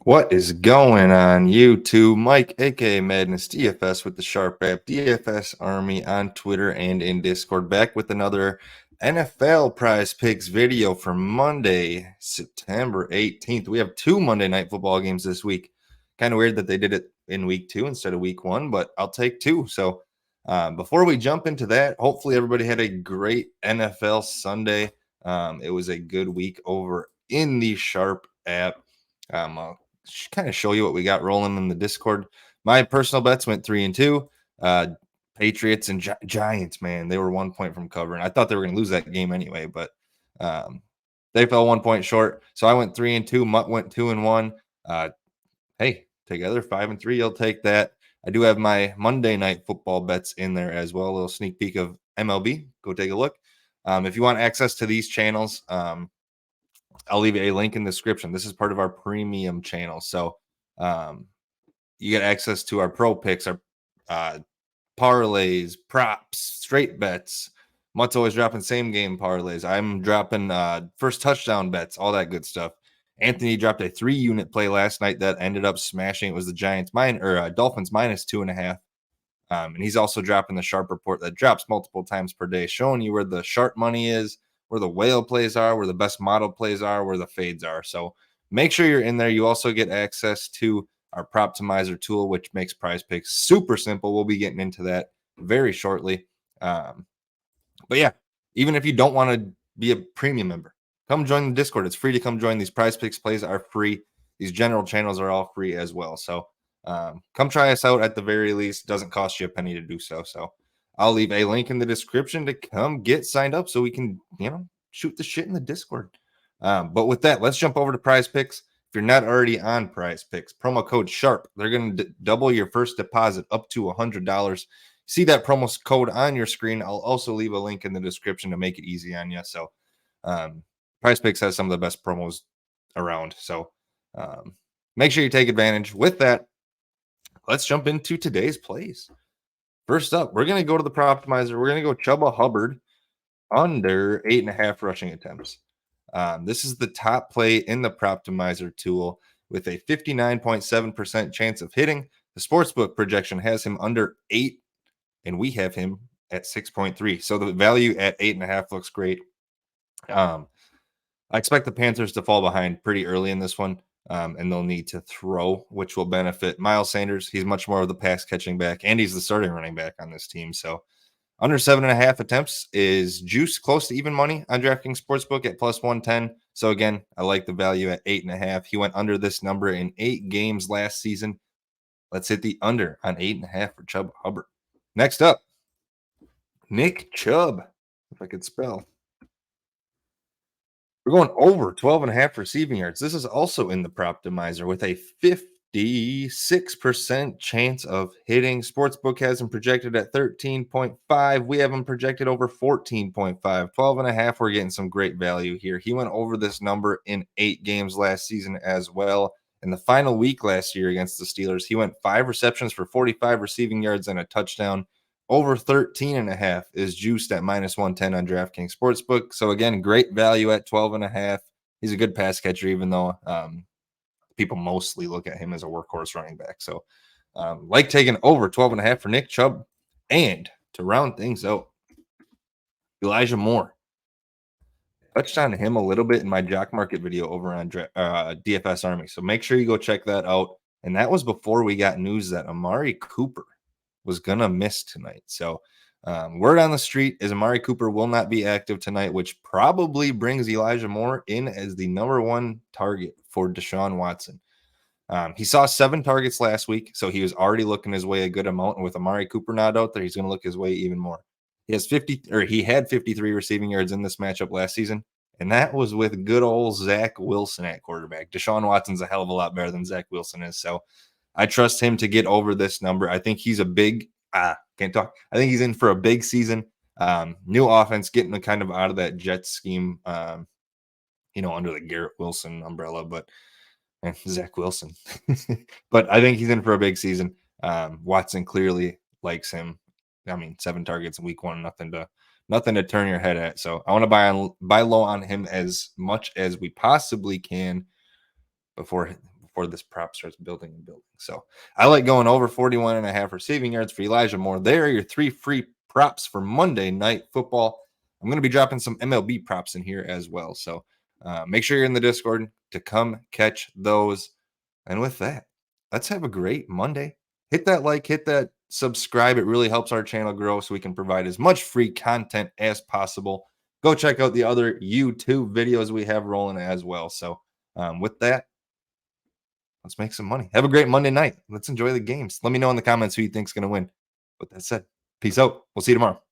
What is going on YouTube? Mike, aka Madness DFS with the Sharp app, DFS Army on Twitter and in Discord, back with another NFL Prize Picks video for Monday, September 18th. We have two Monday Night Football games this week. Kind of weird that they did it in week 2 instead of week 1, but I'll take 2. So before we jump into that, hopefully everybody had a great NFL Sunday. It was a good week over in the Sharp app. I'll kind of show you what we got rolling in the Discord. My personal bets went 3-2. Patriots and Giants, man, they were 1 point from covering. I thought they were going to lose that game anyway, but they fell 1 point short. So I went 3-2. Mutt went 2-1. Hey, together 5-3. You'll take that. I do have my Monday Night Football bets in there as well. A little sneak peek of MLB. Go take a look. If you want access to these channels, I'll leave a link in the description. This is part of our premium channel. So you get access to our pro picks, our parlays, props, straight bets. Mutt's always dropping same game parlays. I'm dropping first touchdown bets, all that good stuff. Anthony dropped a 3-unit play last night that ended up smashing. It was the Dolphins minus 2.5. And he's also dropping the Sharp report that drops multiple times per day, showing you where the sharp money is, where the whale plays are, where the best model plays are, where the fades are. So make sure you're in there. You also get access to our Proptimizer tool, which makes Prize Picks super simple. We'll be getting into that very shortly. But yeah, even if you don't want to be a premium member, come join the Discord. It's free to come join. These Prize Picks plays are free. These general channels are all free as well. So come try us out at the very least. It doesn't cost you a penny to do so. So I'll leave a link in the description to come get signed up so we can, shoot the shit in the Discord. But with that, let's jump over to Prize Picks. If you're not already on Prize Picks, promo code SHARP. They're going to double your first deposit up to $100. See that promo code on your screen. I'll also leave a link in the description to make it easy on you. So Prize Picks has some of the best promos around. So make sure you take advantage. With that, let's jump into today's plays. First up, we're going to go to the Proptimizer. We're going to go Chuba Hubbard under 8.5 rushing attempts. This is the top play in the Proptimizer tool with a 59.7% chance of hitting. The sportsbook projection has him under 8, and we have him at 6.3. So the value at 8.5 looks great. I expect the Panthers to fall behind pretty early in this one. And they'll need to throw, which will benefit Miles Sanders. He's much more of the pass catching back, and he's the starting running back on this team. So under 7.5 attempts is juice close to even money on DraftKings Sportsbook at plus 110. So again, I like the value at 8.5. He went under this number in 8 games last season. Let's hit the under on 8.5 for Chuba Hubbard. Next up, Nick Chubb, if I could spell. We're going over 12.5 receiving yards. This is also in the Proptimizer with a 56% chance of hitting. Sportsbook has him projected at 13.5. We have him projected over 14.5. 12.5, we're getting some great value here. He went over this number in 8 games last season as well. In the final week last year against the Steelers, he went 5 receptions for 45 receiving yards and a touchdown. Over 13.5 is juiced at minus 110 on DraftKings Sportsbook. So again, great value at 12.5. He's a good pass catcher, even though people mostly look at him as a workhorse running back. So like taking over 12.5 for Nick Chubb. And to round things out, Elijah Moore. Touched on him a little bit in my Jock Market video over on DFS Army. So make sure you go check that out. And that was before we got news that Amari Cooper was going to miss tonight. So word on the street is Amari Cooper will not be active tonight, which probably brings Elijah Moore in as the number 1 target for Deshaun Watson. He saw 7 targets last week, so he was already looking his way a good amount. And with Amari Cooper not out there, he's going to look his way even more. He had 53 receiving yards in this matchup last season, and that was with good old Zach Wilson at quarterback. Deshaun Watson's a hell of a lot better than Zach Wilson is, so I trust him to get over this number. I think he's I think he's in for a big season. New offense, getting kind of out of that Jets scheme, under the Garrett Wilson umbrella, but Zach Wilson. But I think he's in for a big season. Watson clearly likes him. 7 targets in week 1, nothing to turn your head at. So I want to buy low on him as much as we possibly can before before this prop starts building and building. So I like going over 41.5 receiving yards for Elijah Moore. There are your 3 free props for Monday Night Football. I'm going to be dropping some MLB props in here as well. So make sure you're in the Discord to come catch those. And with that, let's have a great Monday. Hit that like, hit that subscribe. It really helps our channel grow so we can provide as much free content as possible. Go check out the other YouTube videos we have rolling as well. So with that, let's make some money. Have a great Monday night. Let's enjoy the games. Let me know in the comments who you think's going to win. With that said, peace out. We'll see you tomorrow.